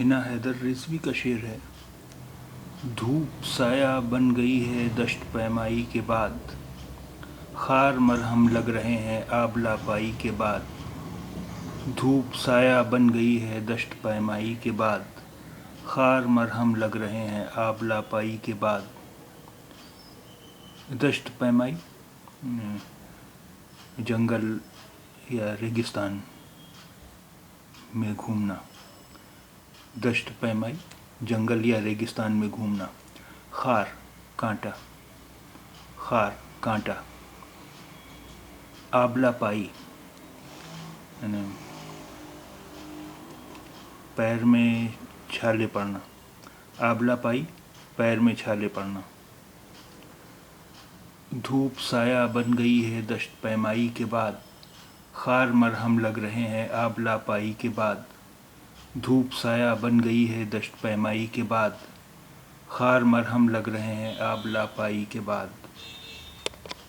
हिना हैदर रिजवी का शेर है। धूप साया बन गई है दश्त पैमाई के बाद, खार मरहम लग रहे हैं आबला पाई के बाद। धूप साया बन गई है दश्त पैमाई के बाद, खार मरहम लग रहे हैं आबला पाई के बाद। दश्त पैमाई जंगल या रेगिस्तान में घूमना। दश्त पैमाई जंगल या रेगिस्तान में घूमना। खार कांटा, खार कांटा। आबला पाई यानी पैर में छाले पड़ना। आबला पाई पैर में छाले पड़ना। धूप साया बन गई है दश्त पैमाई के बाद, खार मरहम लग रहे हैं आबला पाई के बाद। धूप साया बन गई है दश्त पैमाई के बाद, खार मरहम लग रहे हैं आबला पाई के बाद।